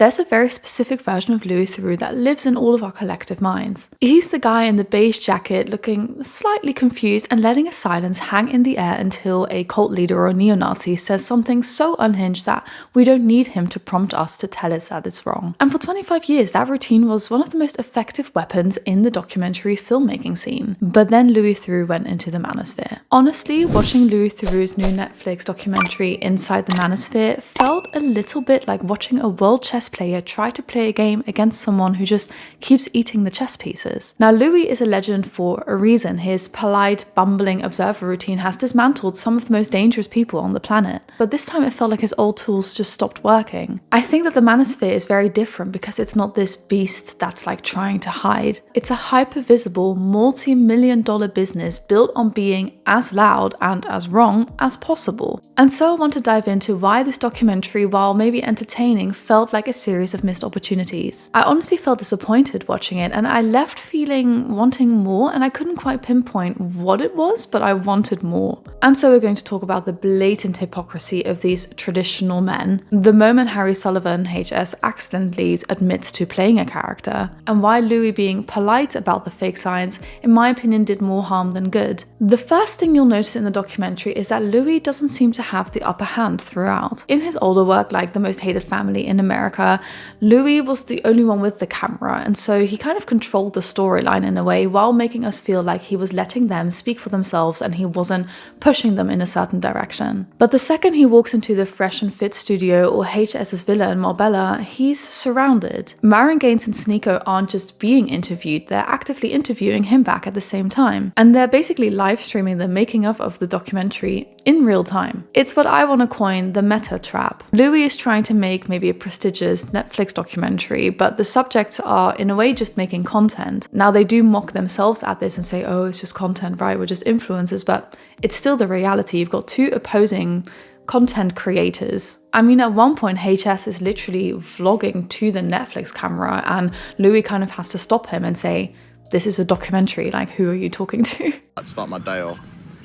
there's a very specific version of Louis Theroux that lives in all of our collective minds. He's the guy in the beige jacket looking slightly confused and letting his silence hang in the air until a cult leader or a neo-Nazi says something so unhinged that we don't need him to prompt us to tell it that it's wrong. And for 25 years, that routine was one of the most effective weapons in the documentary filmmaking scene. But then Louis Theroux went into the Manosphere. Honestly, watching Louis Theroux's new Netflix documentary Inside the Manosphere felt a little bit like watching a world chess player try to play a game against someone who just keeps eating the chess pieces. Now, Louis is a legend for a reason. His polite, bumbling observer routine has dismantled some of the most dangerous people on the planet. But this time it felt like his old tools just stopped working. I think that the Manosphere is very different because it's not this beast that's like trying to hide. It's a hyper-visible, multi-million-dollar business built on being as loud and as wrong as possible. And so I want to dive into why this documentary, while maybe entertaining, felt like a series of missed opportunities. I honestly felt disappointed watching it, and I left feeling wanting more, and I couldn't quite pinpoint what it was, but I wanted more. And so we're going to talk about the blatant hypocrisy of these traditional men, the moment Harry Sullivan, HS, accidentally admits to playing a character, and why Louis being polite about the fake science, in my opinion, did more harm than good. The first thing you'll notice in the documentary is that Louis doesn't seem to have the upper hand throughout. In his older work, like The Most Hated Family in America, Louis was the only one with the camera, and so he kind of controlled the storyline in a way while making us feel like he was letting them speak for themselves and he wasn't pushing them in a certain direction. But the second he walks into the Fresh and Fit studio or HS's villa in Marbella, he's surrounded. Myron Gaines and Sneeko aren't just being interviewed, they're actively interviewing him back at the same time. And they're basically live streaming the making of the documentary in real time. It's what I want to coin the meta trap. Louis is trying to make maybe a prestigious Netflix documentary, but the subjects are in a way just making content. Now they do mock themselves at this and say, oh, it's just content, right? We're just influencers, but it's still the reality. You've got two opposing content creators. I mean, at one point, HS is literally vlogging to the Netflix camera, and Louis kind of has to stop him and say, this is a documentary, like, who are you talking to? I'd start my day off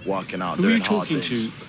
working out, doing hard things. Who are you talking to?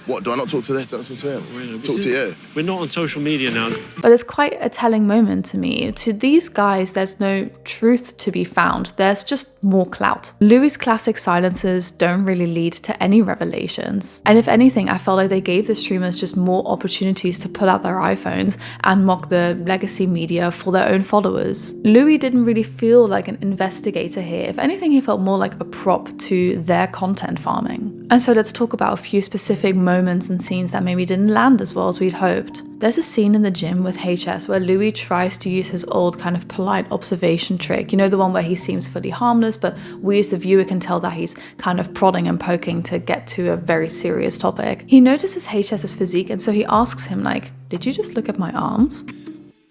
What, do I not talk to them? Don't talk to him. Talk to you. We're not on social media now. But it's quite a telling moment to me. To these guys, there's no truth to be found. There's just more clout. Louis' classic silences don't really lead to any revelations. And if anything, I felt like they gave the streamers just more opportunities to pull out their iPhones and mock the legacy media for their own followers. Louis didn't really feel like an investigator here. If anything, he felt more like a prop to their content farming. And so let's talk about a few specific moments and scenes that maybe didn't land as well as we'd hoped. There's a scene in the gym with HS where Louis tries to use his old kind of polite observation trick. You know, the one where he seems fully harmless, but we as the viewer can tell that he's kind of prodding and poking to get to a very serious topic. He notices HS's physique, and so he asks him, like, did you just look at my arms?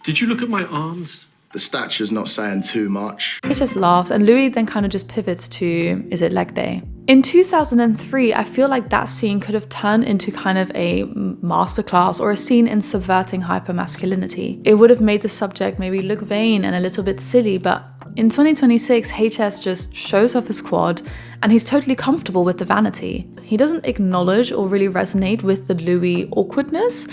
Did you look at my arms? The stature's not saying too much. HS laughs, and Louis then kind of just pivots to, is it leg day? In 2003, I feel like that scene could have turned into kind of a masterclass or a scene in subverting hypermasculinity. It would have made the subject maybe look vain and a little bit silly, but in 2026, HS just shows off his quad and he's totally comfortable with the vanity. He doesn't acknowledge or really resonate with the Louis awkwardness,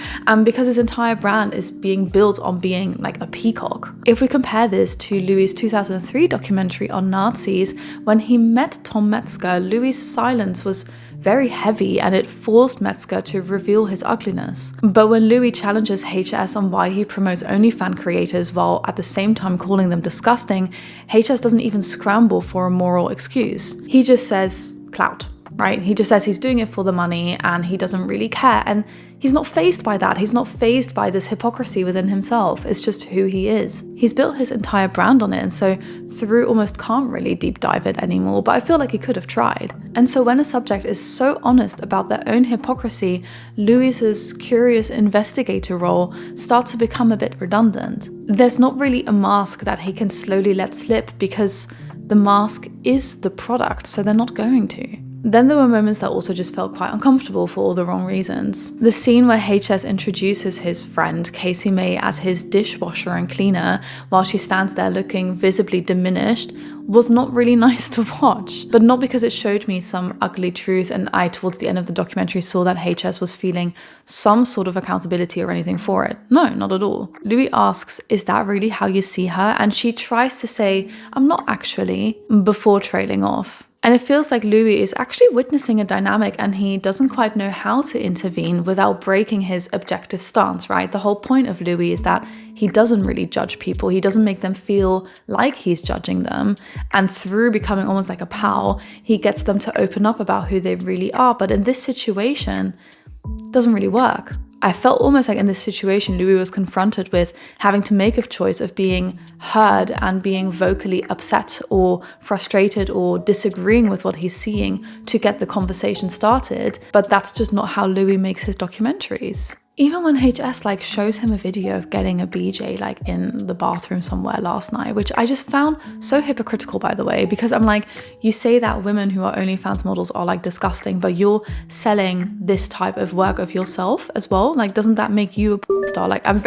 because his entire brand is being built on being like a peacock. If we compare this to Louis' 2003 documentary on Nazis, when he met Tom Metzger, Louis' silence was very heavy and it forced Metzger to reveal his ugliness. But when Louis challenges HS on why he promotes OnlyFans creators while at the same time calling them disgusting, HS doesn't even scramble for a moral excuse. He just says clout, right? He just says he's doing it for the money and he doesn't really care. And he's not fazed by that. He's not fazed by this hypocrisy within himself. It's just who he is. He's built his entire brand on it, and so Theroux almost can't really deep dive it anymore, but I feel like he could have tried. And so when a subject is so honest about their own hypocrisy, Louis's curious investigator role starts to become a bit redundant. There's not really a mask that he can slowly let slip because the mask is the product, so they're not going to. Then there were moments that also just felt quite uncomfortable for all the wrong reasons. The scene where HS introduces his friend Casey May as his dishwasher and cleaner while she stands there looking visibly diminished was not really nice to watch, but not because it showed me some ugly truth and I, towards the end of the documentary, saw that HS was feeling some sort of accountability or anything for it. No, not at all. Louis asks, is that really how you see her? And she tries to say, I'm not actually, before trailing off. And it feels like Louis is actually witnessing a dynamic and he doesn't quite know how to intervene without breaking his objective stance, right? The whole point of Louis is that he doesn't really judge people. He doesn't make them feel like he's judging them. And through becoming almost like a pal, he gets them to open up about who they really are. But in this situation, it doesn't really work. I felt almost like in this situation, Louis was confronted with having to make a choice of being heard and being vocally upset or frustrated or disagreeing with what he's seeing to get the conversation started. But that's just not how Louis makes his documentaries. Even when HS shows him a video of getting a BJ in the bathroom somewhere last night, which I just found so hypocritical, by the way, because I'm like, you say that women who are OnlyFans models are disgusting, but you're selling this type of work of yourself as well. Doesn't that make you a porn star? I'm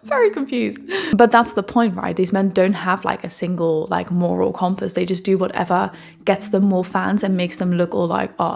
very confused. But that's the point, right? These men don't have a single moral compass. They just do whatever gets them more fans and makes them look all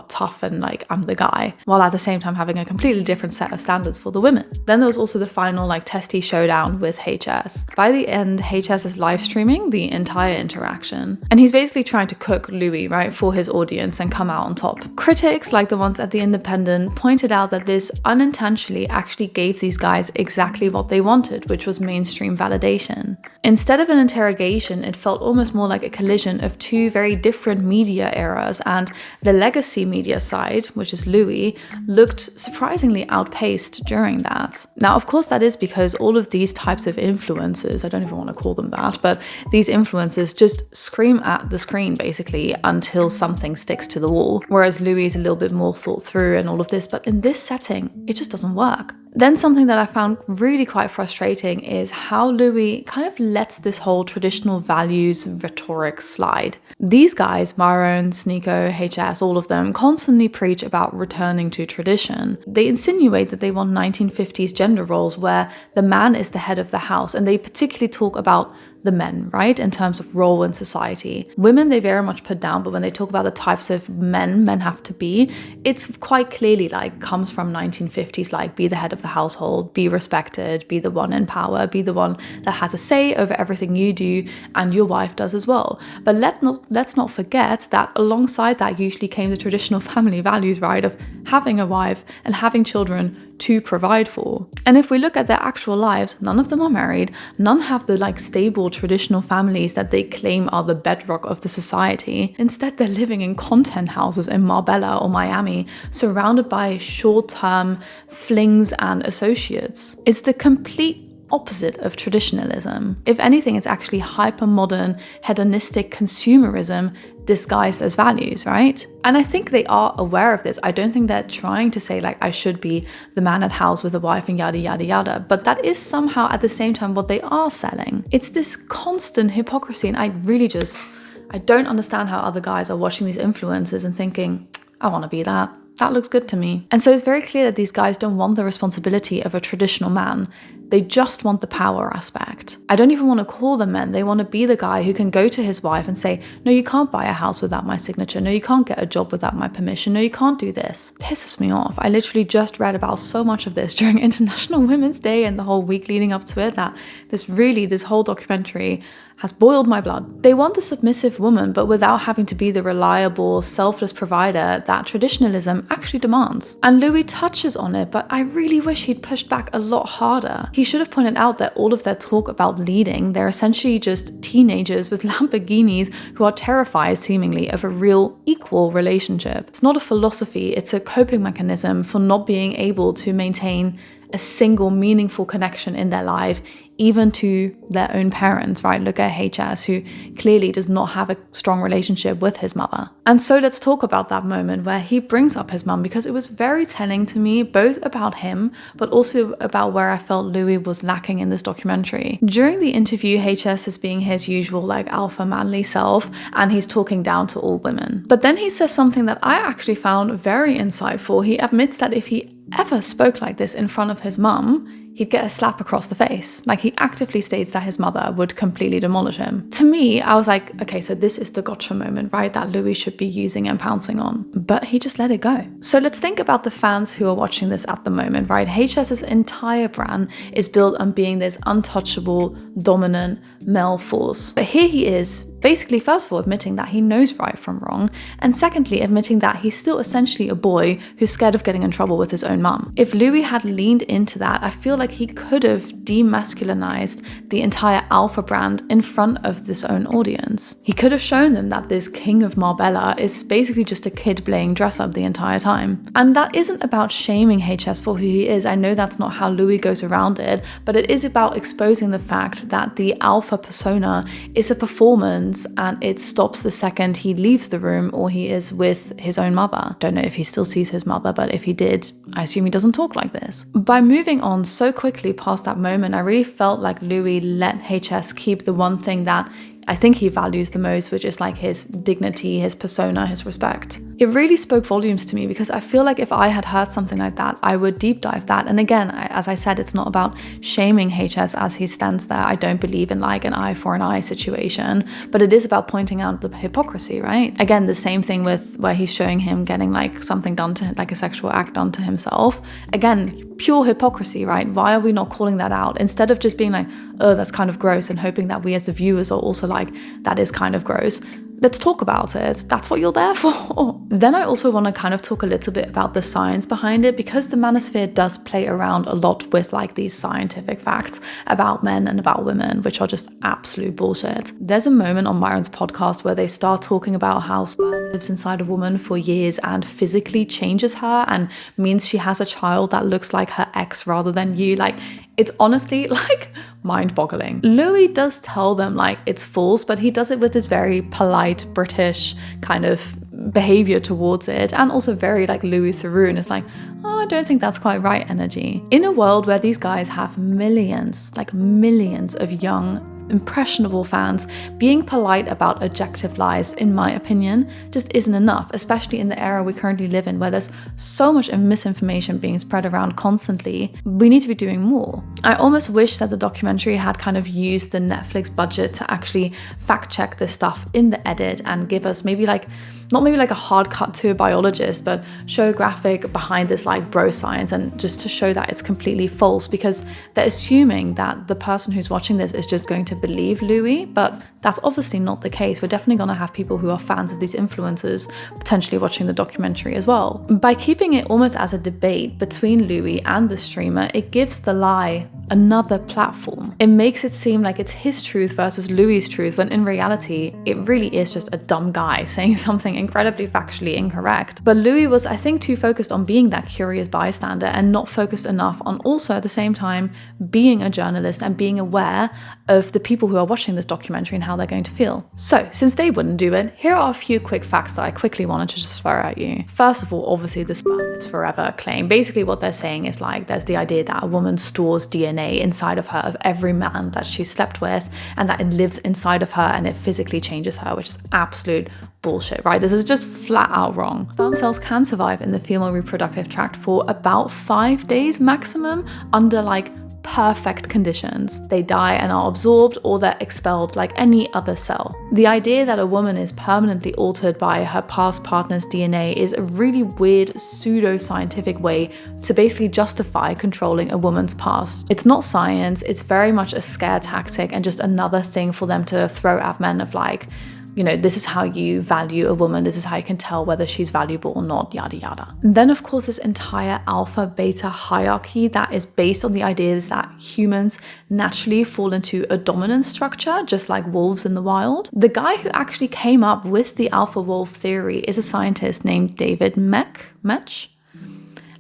tough and I'm the guy, while at the same time having a completely different set of standards for the women. Then there was also the final testy showdown with HS. By the end, HS is live streaming the entire interaction, and he's basically trying to cook Louis, right, for his audience and come out on top. Critics, like the ones at The Independent, pointed out that this unintentionally actually gave these guys exactly what they wanted, which was mainstream validation. Instead of an interrogation, it felt almost more like a collision of two very different media eras, and the legacy media side, which is Louis, looked surprisingly outpaced during that. Now, of course, that is because all of these types of influencers, I don't even want to call them that, but these influencers just scream at the screen basically until something sticks to the wall, whereas Louis is a little bit more thought through and all of this, but in this setting, it just doesn't work. Then something that I found really quite frustrating is how Louis kind of lets this whole traditional values rhetoric slide. These guys, Myron, Sneeko, HS, all of them, constantly preach about returning to tradition. They insinuate that they want 1950s gender roles where the man is the head of the house, and they particularly talk about the men, right, in terms of role in society. Women, they very much put down, but when they talk about the types of men have to be, it's quite clearly comes from 1950s, be the head of the household, be respected, be the one in power, be the one that has a say over everything you do and your wife does as well. But let's not forget that alongside that usually came the traditional family values, right, of having a wife and having children to provide for. And if we look at their actual lives, none of them are married, none have the stable traditional families that they claim are the bedrock of the society. Instead, they're living in content houses in Marbella or Miami, surrounded by short-term flings and associates. It's the complete opposite of traditionalism. If anything, it's actually hyper-modern, hedonistic consumerism disguised as values, right? And I think they are aware of this. I don't think they're trying to say I should be the man at house with a wife and yada yada yada, but that is somehow at the same time what they are selling. It's this constant hypocrisy, and I don't understand how other guys are watching these influencers and thinking, I want to be that. That looks good to me. And so it's very clear that these guys don't want the responsibility of a traditional man. They just want the power aspect. I don't even want to call them men. They want to be the guy who can go to his wife and say, no, you can't buy a house without my signature. No, you can't get a job without my permission. No, you can't do this. Pisses me off. I literally just read about so much of this during International Women's Day and the whole week leading up to it that this whole documentary has boiled my blood. They want the submissive woman, but without having to be the reliable, selfless provider that traditionalism actually demands. And Louis touches on it, but I really wish he'd pushed back a lot harder. He should have pointed out that all of their talk about leading, they're essentially just teenagers with Lamborghinis who are terrified, seemingly, of a real equal relationship. It's not a philosophy, it's a coping mechanism for not being able to maintain a single meaningful connection in their life, even to their own parents, right? Look at HS, who clearly does not have a strong relationship with his mother. And so let's talk about that moment where he brings up his mum, because it was very telling to me, both about him, but also about where I felt Louis was lacking in this documentary. During the interview, HS is being his usual like alpha manly self, and he's talking down to all women. But then he says something that I actually found very insightful. He admits that if he ever spoke like this in front of his mum, he'd get a slap across the face. Like, he actively states that his mother would completely demolish him. To me, I was like, okay, so this is the gotcha moment, right? That Louis should be using and pouncing on. But he just let it go. So let's think about the fans who are watching this at the moment, right? HS's entire brand is built on being this untouchable, dominant male force. But here he is, basically, first of all, admitting that he knows right from wrong, and secondly, admitting that he's still essentially a boy who's scared of getting in trouble with his own mum. If Louis had leaned into that, I feel like he could have demasculinized the entire alpha brand in front of this own audience. He could have shown them that this king of Marbella is basically just a kid playing dress up the entire time. And that isn't about shaming HS for who he is. I know that's not how Louis goes around it, but it is about exposing the fact that the alpha persona is a performance, and it stops the second he leaves the room or he is with his own mother. Don't know if he still sees his mother, but if he did, I assume he doesn't talk like this. By moving on so quickly past that moment, I really felt like Louis let HS keep the one thing that I think he values the most, which is like his dignity, his persona, his respect. It really spoke volumes to me, because I feel like if I had heard something like that, I would deep dive that. And again, as I said, it's not about shaming HS as he stands there. I don't believe in like an eye for an eye situation, but it is about pointing out the hypocrisy, right? Again, the same thing with where he's showing him getting like something done to him, like a sexual act done to himself. Again, pure hypocrisy, right? Why are we not calling that out? Instead of just being like, oh, that's kind of gross, and hoping that we as the viewers are also like, that is kind of gross. Let's talk about it. That's what you're there for. Then I also want to kind of talk a little bit about the science behind it, because the Manosphere does play around a lot with like these scientific facts about men and about women, which are just absolute bullshit. There's a moment on Myron's podcast where they start talking about how sperm lives inside a woman for years and physically changes her and means she has a child that looks like her ex rather than you. Like, it's honestly like mind-boggling. Louis does tell them like it's false, but he does it with this very polite British kind of behavior towards it, and also very like Louis Theroux, and it's like, oh, I don't think that's quite right energy. In a world where these guys have millions, like millions of young, impressionable fans, being polite about objective lies, in my opinion, just isn't enough, especially in the era we currently live in, where there's so much misinformation being spread around constantly. We need to be doing more. I almost wish that the documentary had kind of used the Netflix budget to actually fact check this stuff in the edit and give us maybe like, not maybe like a hard cut to a biologist, but show a graphic behind this like bro science, and just to show that it's completely false, because they're assuming that the person who's watching this is just going to believe Louis, but that's obviously not the case. We're definitely going to have people who are fans of these influencers potentially watching the documentary as well. By keeping it almost as a debate between Louis and the streamer, it gives the lie another platform. It makes it seem like it's his truth versus Louis' truth, when in reality, it really is just a dumb guy saying something incredibly factually incorrect. But Louis was, I think, too focused on being that curious bystander and not focused enough on also at the same time being a journalist and being aware of the people who are watching this documentary and how they're going to feel. So, since they wouldn't do it, here are a few quick facts that I quickly wanted to just throw at you. First of all, obviously the sperm is forever claim. Basically what they're saying is like, there's the idea that a woman stores DNA inside of her of every man that she slept with, and that it lives inside of her and it physically changes her, which is absolute bullshit, right? This is just flat out wrong. Sperm cells can survive in the female reproductive tract for about 5 days maximum under like perfect conditions. They die and are absorbed, or they're expelled like any other cell. The idea that a woman is permanently altered by her past partner's DNA is a really weird pseudo-scientific way to basically justify controlling a woman's past. It's not science, it's very much a scare tactic and just another thing for them to throw at men of like, you know, this is how you value a woman, this is how you can tell whether she's valuable or not, yada yada. And then of course this entire alpha beta hierarchy that is based on the ideas that humans naturally fall into a dominant structure, just like wolves in the wild. The guy who actually came up with the alpha wolf theory is a scientist named David Mech.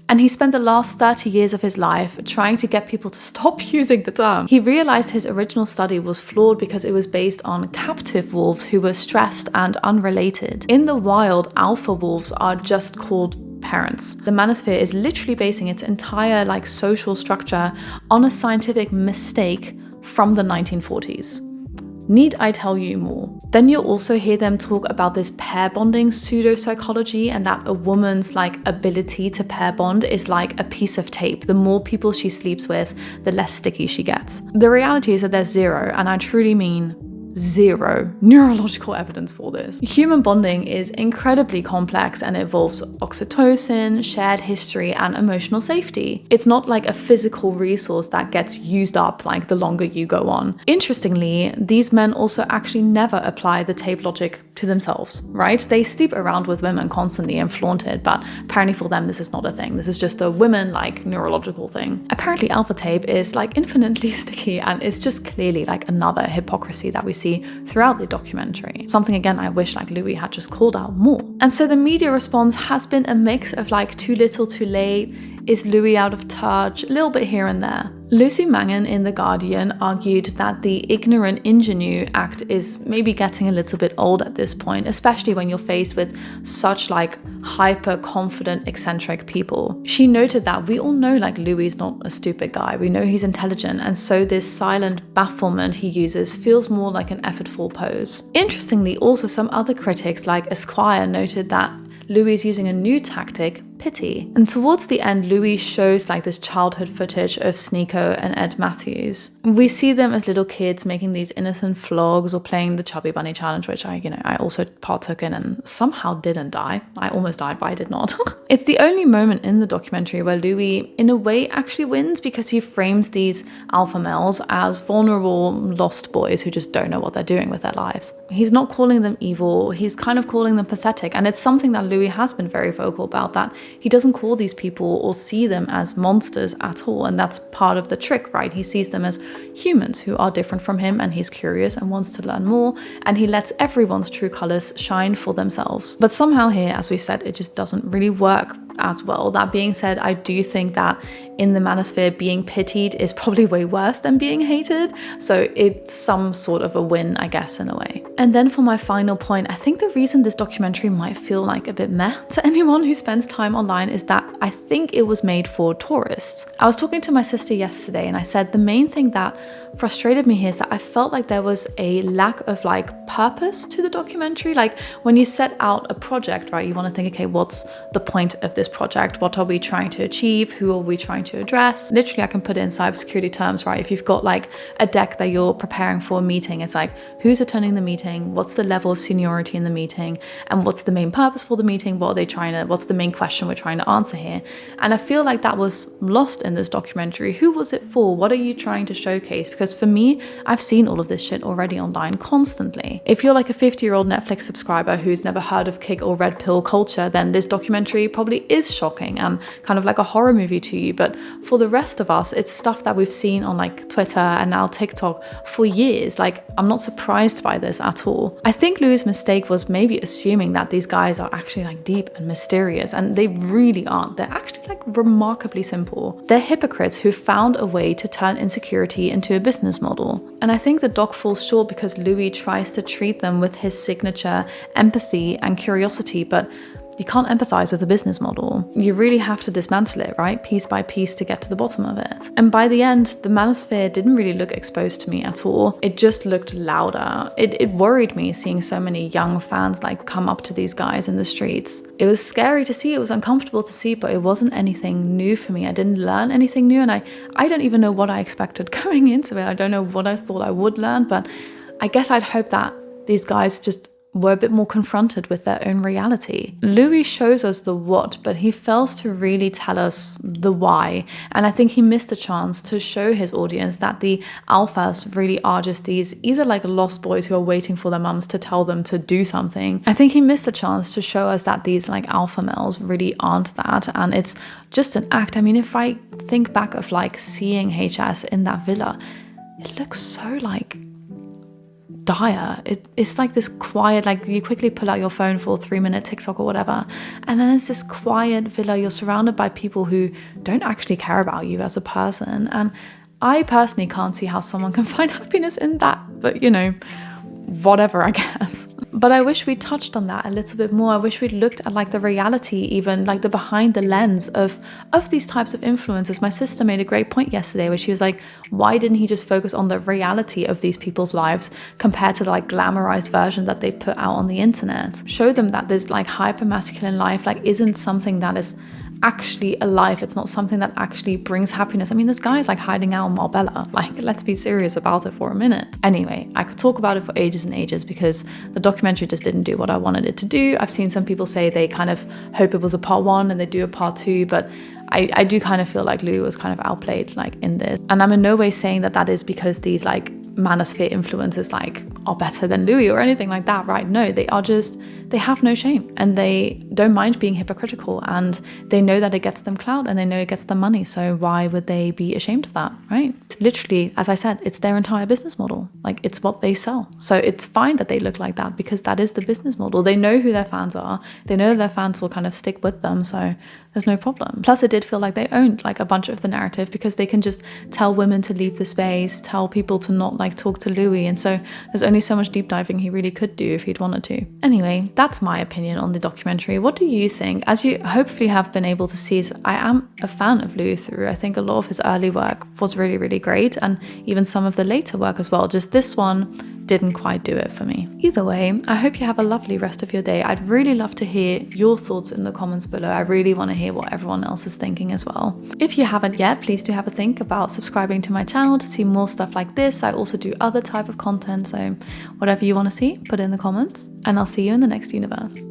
And he spent the last 30 years of his life trying to get people to stop using the term. He realized his original study was flawed because it was based on captive wolves who were stressed and unrelated. In the wild, alpha wolves are just called parents. The Manosphere is literally basing its entire social structure on a scientific mistake from the 1940s. Need I tell you more? Then you'll also hear them talk about this pair bonding pseudo-psychology, and that a woman's ability to pair bond is like a piece of tape. The more people she sleeps with, the less sticky she gets. The reality is that there's zero, and I truly mean zero, neurological evidence for this. Human bonding is incredibly complex and involves oxytocin, shared history, and emotional safety. It's not like a physical resource that gets used up the longer you go on. Interestingly, these men also actually never apply the tape logic to themselves, right? They sleep around with women constantly and flaunt it, but apparently for them this is not a thing. This is just a women neurological thing. Apparently alpha tape is infinitely sticky, and it's just clearly another hypocrisy that we see throughout the documentary. Something again I wish Louis had just called out more. And so the media response has been a mix of too little too late, is Louis out of touch, a little bit here and there. Lucy Mangan in The Guardian argued that the ignorant ingenue act is maybe getting a little bit old at this point, especially when you're faced with such hyper-confident, eccentric people. She noted that we all know Louis is not a stupid guy, we know he's intelligent, and so this silent bafflement he uses feels more like an effortful pose. Interestingly, also some other critics Esquire noted that Louis is using a new tactic, pity. And towards the end, Louis shows this childhood footage of Sneeko and Ed Matthews. We see them as little kids making these innocent vlogs or playing the Chubby Bunny Challenge, which I also partook in and somehow didn't die. I almost died, but I did not. It's the only moment in the documentary where Louis, in a way, actually wins because he frames these alpha males as vulnerable, lost boys who just don't know what they're doing with their lives. He's not calling them evil, he's kind of calling them pathetic, and it's something that Louis has been very vocal about, that he doesn't call these people or see them as monsters at all, and that's part of the trick, right? He sees them as humans who are different from him, and he's curious and wants to learn more, and he lets everyone's true colors shine for themselves. But somehow here, as we've said, it just doesn't really work as well. That being said, I do think that in the Manosphere, being pitied is probably way worse than being hated, so it's some sort of a win, I guess, in a way. And then for my final point, I think the reason this documentary might feel a bit meh to anyone who spends time online is that I think it was made for tourists. I was talking to my sister yesterday and I said the main thing that frustrated me here is that I felt there was a lack of purpose to the documentary. When you set out a project, right, you want to think, okay, what's the point of this project? What are we trying to achieve? Who are we trying to address? Literally, I can put it in cybersecurity terms, right? If you've got a deck that you're preparing for a meeting, it's who's attending the meeting? What's the level of seniority in the meeting? And what's the main purpose for the meeting? What's the main question we're trying to answer here? And I feel that was lost in this documentary. Who was it for? What are you trying to showcase? Because for me, I've seen all of this shit already online constantly. If you're a 50-year-old Netflix subscriber who's never heard of kick or red pill culture, then this documentary probably is shocking and kind of like a horror movie to you. But for the rest of us, it's stuff that we've seen on Twitter and now TikTok for years. I'm not surprised by this at all. I think Louis' mistake was maybe assuming that these guys are actually deep and mysterious, and they really aren't. They're actually remarkably simple. They're hypocrites who found a way to turn insecurity into a business model. And I think the doc falls short because Louis tries to treat them with his signature empathy and curiosity, but you can't empathize with a business model. You really have to dismantle it, right? Piece by piece to get to the bottom of it. And by the end, the Manosphere didn't really look exposed to me at all. It just looked louder. It worried me seeing so many young fans come up to these guys in the streets. It was scary to see, it was uncomfortable to see, but it wasn't anything new for me. I didn't learn anything new, and I don't even know what I expected going into it. I don't know what I thought I would learn, but I guess I'd hope that these guys just were a bit more confronted with their own reality. Louis shows us the what, but he fails to really tell us the why. And I think he missed a chance to show his audience that the alphas really are just these either lost boys who are waiting for their mums to tell them to do something. I think he missed a chance to show us that these alpha males really aren't that, and it's just an act. I mean, if I think back of seeing HS in that villa, it looks so dire. It's like this quiet, like you quickly pull out your phone for a 3-minute TikTok or whatever, and then it's this quiet villa. You're surrounded by people who don't actually care about you as a person, and I personally can't see how someone can find happiness in that, but you know, whatever, I guess. But I wish we touched on that a little bit more. I wish we'd looked at like the reality, even like the behind the lens of these types of influencers. My sister made a great point yesterday where she was like, why didn't he just focus on the reality of these people's lives compared to the like glamorized version that they put out on the internet? Show them that this like hyper masculine life like isn't something that is actually a life. It's not something that actually brings happiness. I mean, this guy is like hiding out in Marbella. Like, let's be serious about it for a minute. Anyway, I could talk about it for ages and ages because the documentary just didn't do what I wanted it to do. I've seen some people say they kind of hope it was a part 1 and they do a part 2, but I do kind of feel like Louis was kind of outplayed like in this. And I'm in no way saying that that is because these like Manosphere influencers like are better than Louis or anything like that, right? No, they are just, they have no shame and they don't mind being hypocritical, and they know that it gets them clout and they know it gets them money. So why would they be ashamed of that, right? It's literally, as I said, it's their entire business model. Like, it's what they sell. So it's fine that they look like that because that is the business model. They know who their fans are. They know their fans will kind of stick with them. So there's no problem. Plus, it did feel like they owned like a bunch of the narrative because they can just tell women to leave the space, tell people to not like talk to Louis. And so there's only so much deep diving he really could do if he'd wanted to. Anyway, that's my opinion on the documentary. What do you think? As you hopefully have been able to see, I am a fan of Louis Theroux. I think a lot of his early work was really, really great. And even some of the later work as well. Just this one didn't quite do it for me. Either way, I hope you have a lovely rest of your day. I'd really love to hear your thoughts in the comments below. I really want to hear what everyone else is thinking as well. If you haven't yet, please do have a think about subscribing to my channel to see more stuff like this. I also do other type of content, so whatever you want to see, put it in the comments, and I'll see you in the next universe.